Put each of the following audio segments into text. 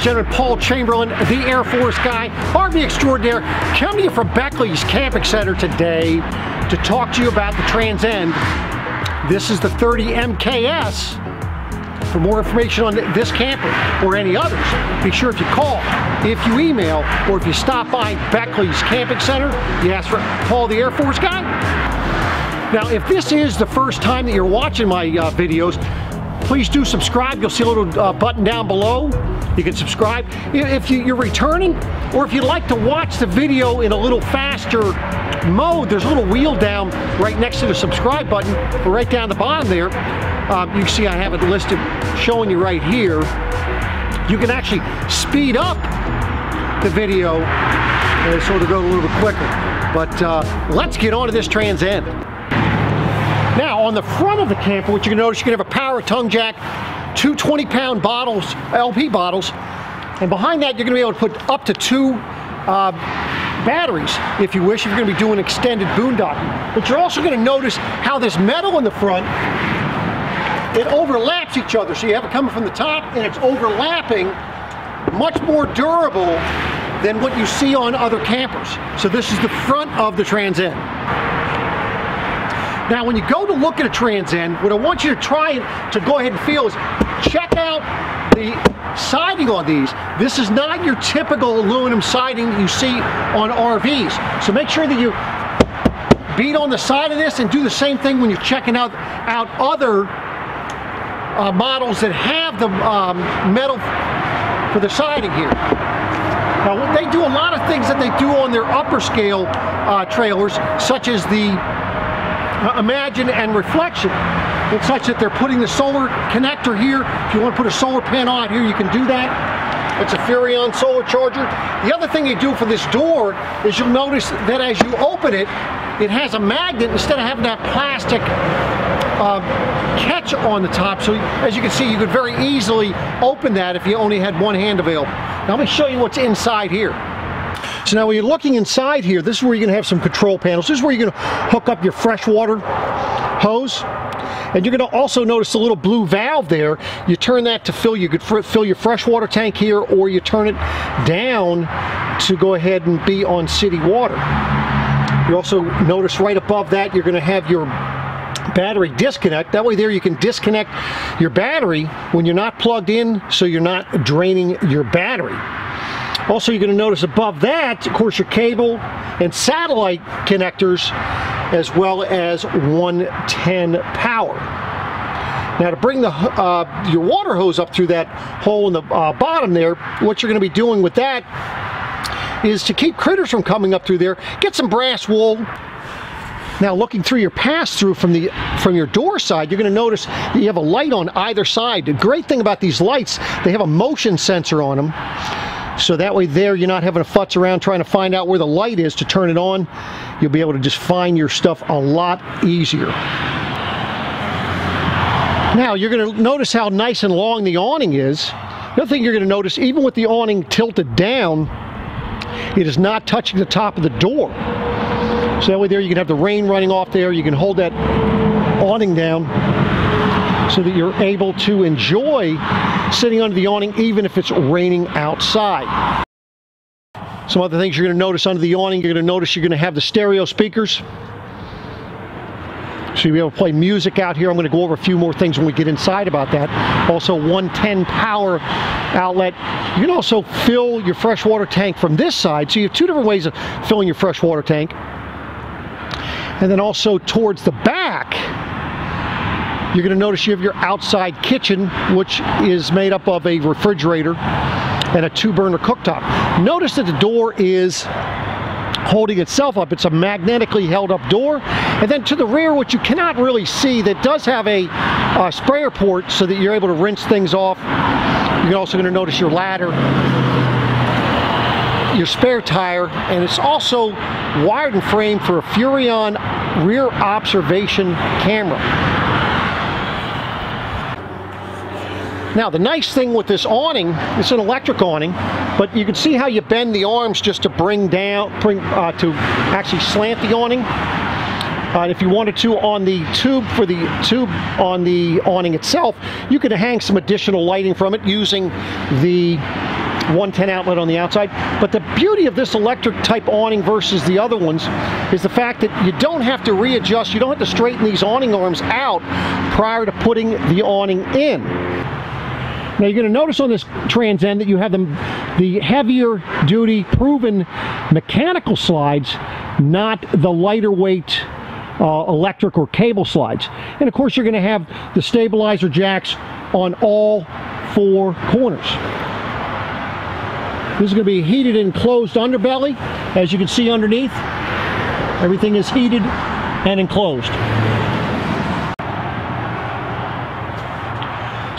gentlemen, Paul Chamberlain, the Air Force guy, RV extraordinaire, coming to you from Beckley's Camping Center today to talk to you about the Transcend. This is the 30 MKS. For more information on this camper or any others, be sure if you call, if you email, or if you stop by Beckley's Camping Center, you ask for Paul the Air Force guy. Now, if this is the first time that you're watching my videos, please do subscribe. You'll see a little button down below. You can subscribe. If you're returning, or if you'd like to watch the video in a little faster mode, there's a little wheel down right next to the subscribe button, or right down the bottom there. You can see I have it listed, showing you right here. You can actually speed up the video and sort of go a little bit quicker. But let's get on to this Transcend. Now, on the front of the camper, what you're going to notice, you're going to have a power tongue jack, two 20-pound bottles, LP bottles, and behind that, you're going to be able to put up to two batteries, if you wish, if you're going to be doing extended boondocking. But you're also going to notice how this metal in the front, it overlaps each other. So you have it coming from the top, and it's overlapping, much more durable than what you see on other campers. So this is the front of the Transcend. Now, when you go to look at a Transcend, what I want you to try to go ahead and feel is check out the siding on these. This is not your typical aluminum siding that you see on RVs. So make sure that you beat on the side of this, and do the same thing when you're checking out other models that have the metal for the siding here. Now, they do a lot of things that they do on their upper scale trailers, such as the Imagine and Reflection. It's such that they're putting the solar connector here. If you want to put a solar panel out here, you can do that. It's a Furrion solar charger. The other thing they do for this door is you'll notice that as you open it, it has a magnet instead of having that plastic catch on the top. So as you can see, you could very easily open that if you only had one hand available. Now let me show you what's inside here. So now when you're looking inside here, this is where you're going to have some control panels. This is where you're going to hook up your freshwater hose. And you're going to also notice the little blue valve there. You turn that to fill, you could fill your freshwater tank here, or you turn it down to go ahead and be on city water. You also notice right above that, you're going to have your battery disconnect. That way there you can disconnect your battery when you're not plugged in, so you're not draining your battery. Also, you're going to notice above that, of course, your cable and satellite connectors, as well as 110 power. Now, to bring the your water hose up through that hole in the bottom there, what you're going to be doing with that is to keep critters from coming up through there, get some brass wool. Now, looking through your pass-through from your door side, you're going to notice that you have a light on either side. The great thing about these lights, they have a motion sensor on them. So that way there, you're not having to futz around trying to find out where the light is to turn it on. You'll be able to just find your stuff a lot easier. Now, you're going to notice how nice and long the awning is. The other thing you're going to notice, even with the awning tilted down, it is not touching the top of the door. So that way there, you can have the rain running off there. You can hold that awning down so that you're able to enjoy sitting under the awning even if it's raining outside. Some other things you're going to notice under the awning, you're going to notice you're going to have the stereo speakers. So you'll be able to play music out here. I'm going to go over a few more things when we get inside about that. Also, 110 power outlet. You can also fill your freshwater tank from this side. So you have two different ways of filling your freshwater tank. And then also towards the back, you're going to notice you have your outside kitchen, which is made up of a refrigerator and a 2-burner cooktop. Notice that the door is holding itself up. It's a magnetically held up door. And then to the rear, which you cannot really see, that does have a sprayer port so that you're able to rinse things off. You're also going to notice your ladder, your spare tire, and it's also wired and framed for a Furrion rear observation camera. Now, the nice thing with this awning, it's an electric awning, but you can see how you bend the arms just to to actually slant the awning. If you wanted to, on the tube on the awning itself, you could hang some additional lighting from it using the 110 outlet on the outside. But the beauty of this electric type awning versus the other ones is the fact that you don't have to readjust, you don't have to straighten these awning arms out prior to putting the awning in. Now you're going to notice on this Transcend that you have the heavier duty proven mechanical slides, not the lighter weight electric or cable slides. And of course you're going to have the stabilizer jacks on all 4 corners. This is going to be a heated and closed underbelly. As you can see underneath, everything is heated and enclosed.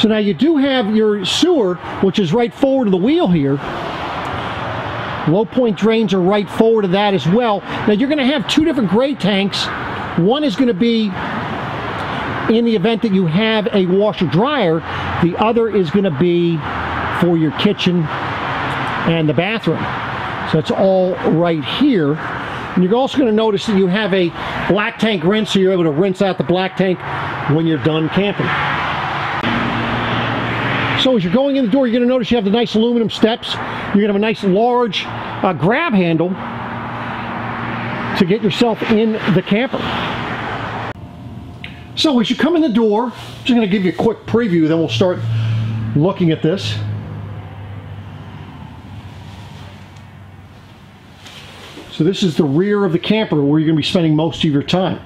So now you do have your sewer, which is right forward of the wheel here. Low point drains are right forward of that as well. Now you're going to have 2 different gray tanks. One is going to be in the event that you have a washer dryer. The other is going to be for your kitchen and the bathroom. So it's all right here. And you're also going to notice that you have a black tank rinse, so you're able to rinse out the black tank when you're done camping. So as you're going in the door, you're going to notice you have the nice aluminum steps. You're going to have a nice large grab handle to get yourself in the camper. So as you come in the door, I'm just going to give you a quick preview, then we'll start looking at this. So this is the rear of the camper where you're going to be spending most of your time.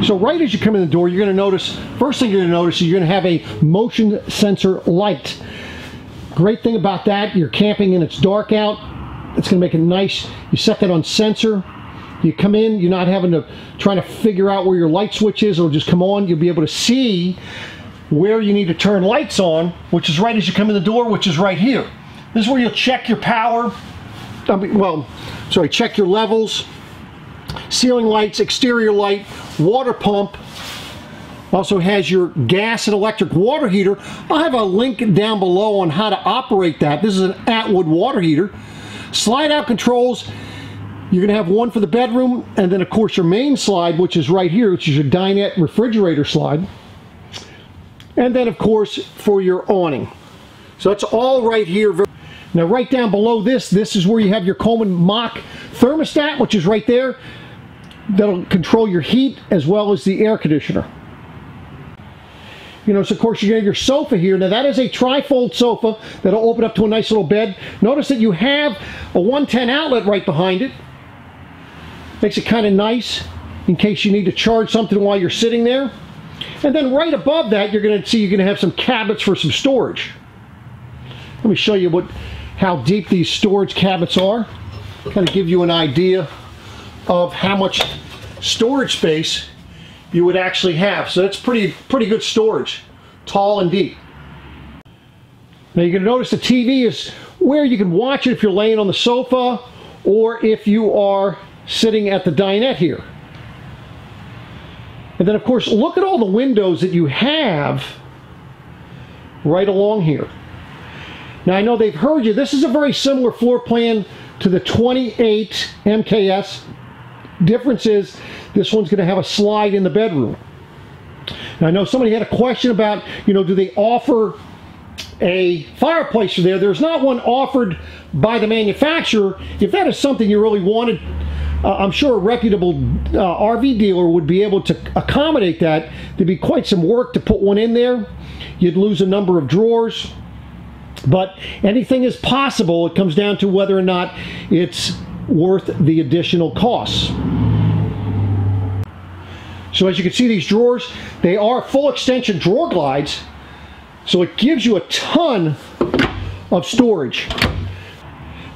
So right as you come in the door, you're going to notice, first thing you're going to notice is you're going to have a motion sensor light. Great thing about that, you're camping and it's dark out, it's going to make it nice. You set that on sensor, you come in, you're not having to try to figure out where your light switch is. It'll just come on. You'll be able to see where you need to turn lights on, which is right as you come in the door, which is right here. This is where you'll check your power, check your levels, ceiling lights, exterior light, water pump. Also has your gas and electric water heater. I'll have a link down below on how to operate that. This is an Atwood water heater. Slide out controls. You're going to have one for the bedroom, and then of course your main slide, which is right here, which is your dinette refrigerator slide. And then of course for your awning. So that's all right here. Now right down below this is where you have your Coleman Mach thermostat, which is right there. That'll control your heat as well as the air conditioner. So of course you have your sofa here. Now that is a tri-fold sofa that'll open up to a nice little bed. Notice that you have a 110 outlet right behind it. Makes it kind of nice in case you need to charge something while you're sitting there. And then right above that, you're going to have some cabinets for some storage. Let me show you how deep these storage cabinets are. Kind of give you an idea of how much storage space you would actually have. So that's pretty good storage, tall and deep. Now you're going to notice the TV is where you can watch it if you're laying on the sofa or if you are sitting at the dinette here. And then of course look at all the windows that you have right along here. Now I know they've heard you. This is a very similar floor plan to the 28 MKS. Difference is this one's going to have a slide in the bedroom. Now I know somebody had a question about, do they offer a fireplace there? There's not one offered by the manufacturer. If that is something you really wanted, I'm sure a reputable RV dealer would be able to accommodate that. There'd be quite some work to put one in there. You'd lose a number of drawers. But anything is possible. It comes down to whether or not it's worth the additional costs. So as you can see, these drawers, they are full extension drawer glides. So it gives you a ton of storage.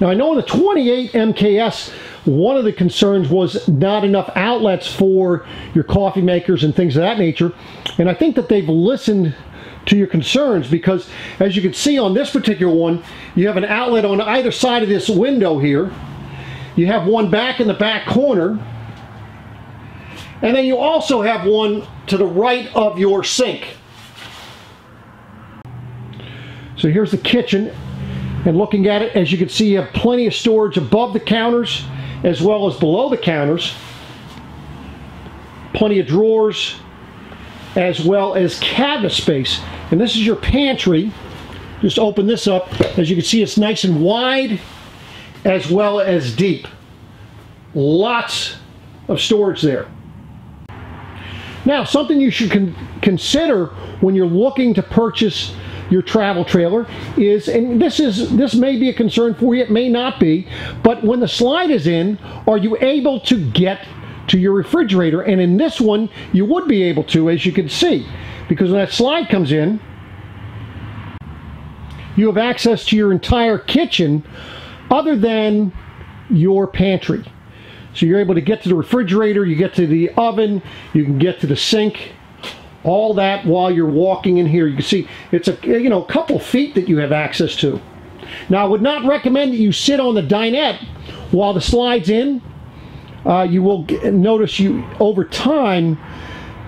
Now I know in the 28 MKS, one of the concerns was not enough outlets for your coffee makers and things of that nature. And I think that they've listened to your concerns, because as you can see on this particular one, you have an outlet on either side of this window here. You have one back in the back corner, and then you also have one to the right of your sink. So here's the kitchen, and looking at it, as you can see, you have plenty of storage above the counters as well as below the counters. Plenty of drawers as well as cabinet space. And this is your pantry. just open this up. As you can see, it's nice and wide as well as deep. Lots of storage there. Now, something you should consider when you're looking to purchase your travel trailer is, and this may be a concern for you, it may not be, but when the slide is in, are you able to get to your refrigerator? And in this one, you would be able to, as you can see, because when that slide comes in, you have access to your entire kitchen other than your pantry. So you're able to get to the refrigerator, you get to the oven, you can get to the sink, all that while you're walking in here. You can see it's a couple feet that you have access to. Now, I would not recommend that you sit on the dinette while the slide's in. You will notice over time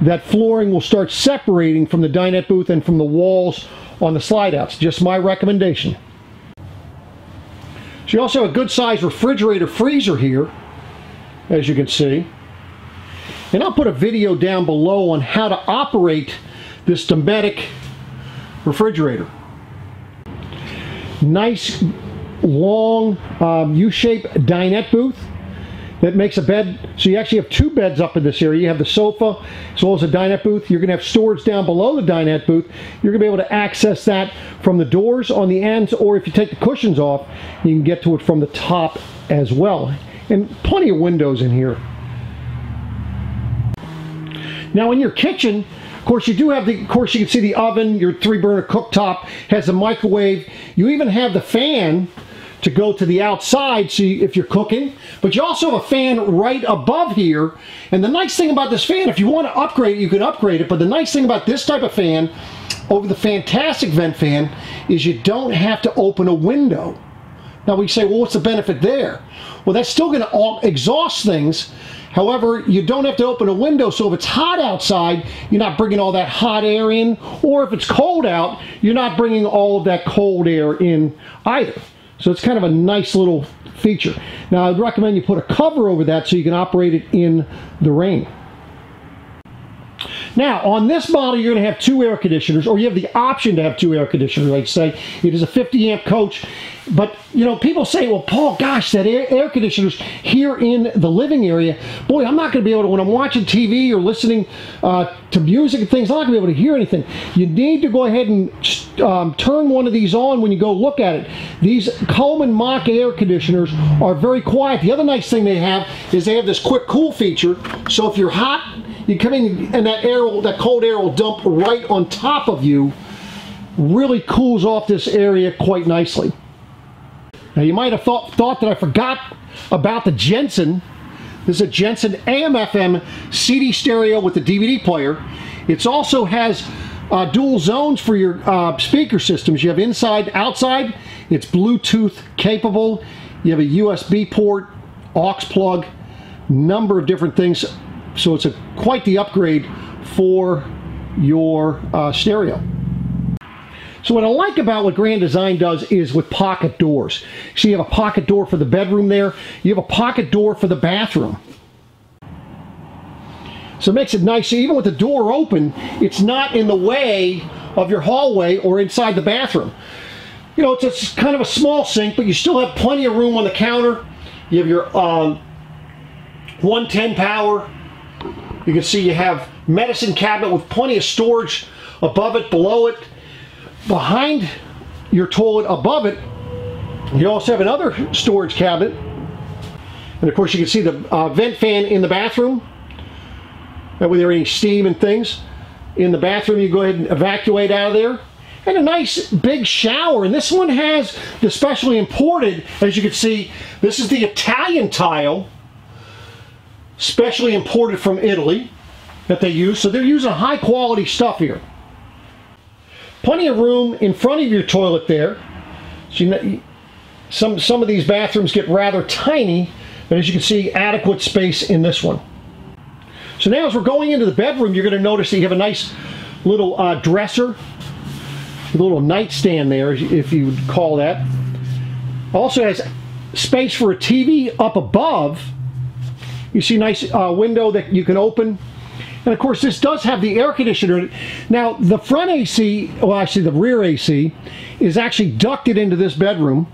that flooring will start separating from the dinette booth and from the walls on the slide outs. Just my recommendation. So you also have a good sized refrigerator freezer here, as you can see. And I'll put a video down below on how to operate this Dometic refrigerator. Nice long U-shaped dinette booth that makes a bed. So you actually have two beds up in this area. You have the sofa as well as a dinette booth. You're going to have storage down below the dinette booth. You're going to be able to access that from the doors on the ends, or if you take the cushions off, you can get to it from the top as well. And plenty of windows in here. Now in your kitchen, of course, you do have you can see the oven, your 3-burner cooktop, has a microwave. You even have the fan to go to the outside, so if you're cooking, but you also have a fan right above here. And the nice thing about this fan, if you want to upgrade it, you can upgrade it, but the nice thing about this type of fan over the fantastic vent fan is you don't have to open a window. Now we say, well, what's the benefit there? Well, that's still going to exhaust things. However, you don't have to open a window, so if it's hot outside, you're not bringing all that hot air in, or if it's cold out, you're not bringing all of that cold air in either. So it's kind of a nice little feature. Now, I'd recommend you put a cover over that so you can operate it in the rain. Now, on this model, you're going to have 2 air conditioners, or you have the option to have 2 air conditioners, like I say. It is a 50 amp coach, but, people say, well, Paul, gosh, that air conditioners here in the living area, boy, I'm not going to be able to, when I'm watching TV or listening to music and things, I'm not going to be able to hear anything. You need to go ahead and turn one of these on when you go look at it. These Coleman Mach air conditioners are very quiet. The other nice thing they have is they have this quick cool feature, so if you're hot, you come in and that cold air will dump right on top of you. Really cools off this area quite nicely. Now you might have thought that I forgot about the Jensen. This is a Jensen AM/FM CD stereo with the DVD player. It also has dual zones for your speaker systems. You have inside, outside. It's Bluetooth capable. You have a USB port, aux plug, number of different things. So it's quite the upgrade for your stereo. So what I like about what Grand Design does is with pocket doors. So you have a pocket door for the bedroom there. You have a pocket door for the bathroom. So it makes it nice. So even with the door open, it's not in the way of your hallway or inside the bathroom. It's kind of a small sink, but you still have plenty of room on the counter. You have your 110 power. You can see you have medicine cabinet with plenty of storage above it, below it, behind your toilet, above it. You also have another storage cabinet. And of course you can see the vent fan in the bathroom. That way there any steam and things in the bathroom, you go ahead and evacuate out of there. And a nice big shower. And this one has the specially imported, as you can see, this is the Italian tile, specially imported from Italy that they use. So they're using high quality stuff here. Plenty of room in front of your toilet there. So some of these bathrooms get rather tiny, but as you can see, adequate space in this one. So now as we're going into the bedroom, you're going to notice that you have a nice little dresser, a little nightstand there, if you would call that. Also has space for a TV up above. You see a nice window that you can open. And of course, this does have the air conditioner in it. Now, the front AC, well, actually the rear AC, is actually ducted into this bedroom.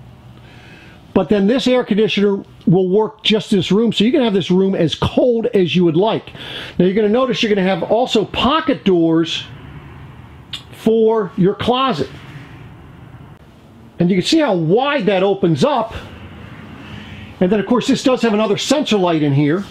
But then this air conditioner will work just this room, so you can have this room as cold as you would like. Now, you're going to notice you're going to have also pocket doors for your closet. And you can see how wide that opens up. And then, of course, this does have another sensor light in here.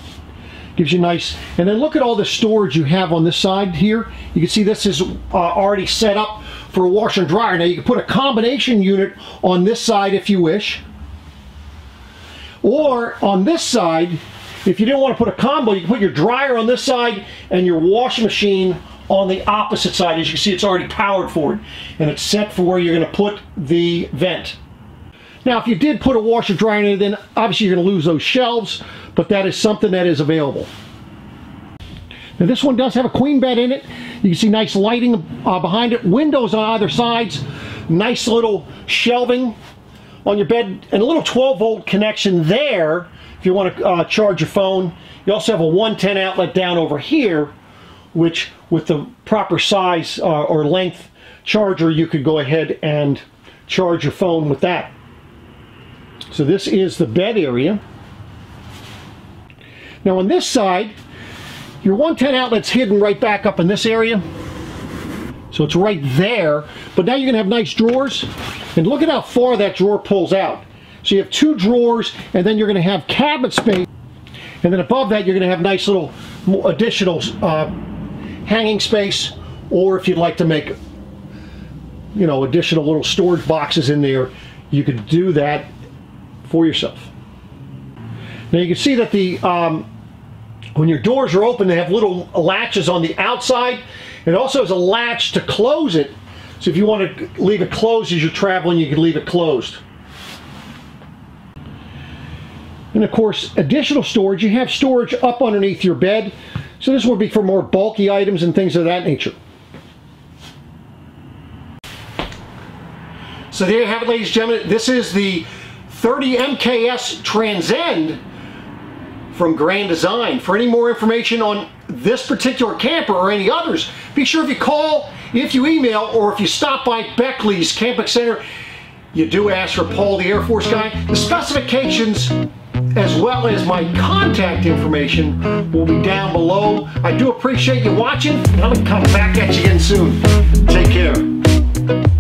Gives you nice, and then look at all the storage you have on this side here. You can see this is already set up for a washer and dryer. Now you can put a combination unit on this side if you wish, or on this side, if you didn't want to put a combo, you can put your dryer on this side and your washing machine on the opposite side. As you can see, it's already powered for it, and it's set for where you're going to put the vent. Now, if you did put a washer dryer in it, then obviously you're going to lose those shelves, but that is something that is available. Now, this one does have a queen bed in it. You can see nice lighting behind it, windows on either sides, nice little shelving on your bed, and a little 12-volt connection there if you want to charge your phone. You also have a 110 outlet down over here, which with the proper size or length charger, you could go ahead and charge your phone with that. So this is the bed area. Now on this side, your 110 outlet's hidden right back up in this area. So it's right there, but now you're going to have nice drawers, and look at how far that drawer pulls out. So you have two drawers, and then you're going to have cabinet space, and then above that you're going to have nice little additional hanging space, or if you'd like to make, you know, additional little storage boxes in there, you could do that for yourself. Now you can see that the when your doors are open, they have little latches on the outside. It also has a latch to close it, so if you want to leave it closed as you're traveling, you can leave it closed. And of course, additional storage, you have storage up underneath your bed, so this would be for more bulky items and things of that nature. So there you have it, ladies and gentlemen. This is the 30 MKS Transcend from Grand Design. For any more information on this particular camper or any others, be sure if you call, if you email, or if you stop by Beckley's Camping Center, you do ask for Paul the Air Force guy. The specifications as well as my contact information will be down below. I do appreciate you watching, and I'm going to come back at you again soon. Take care.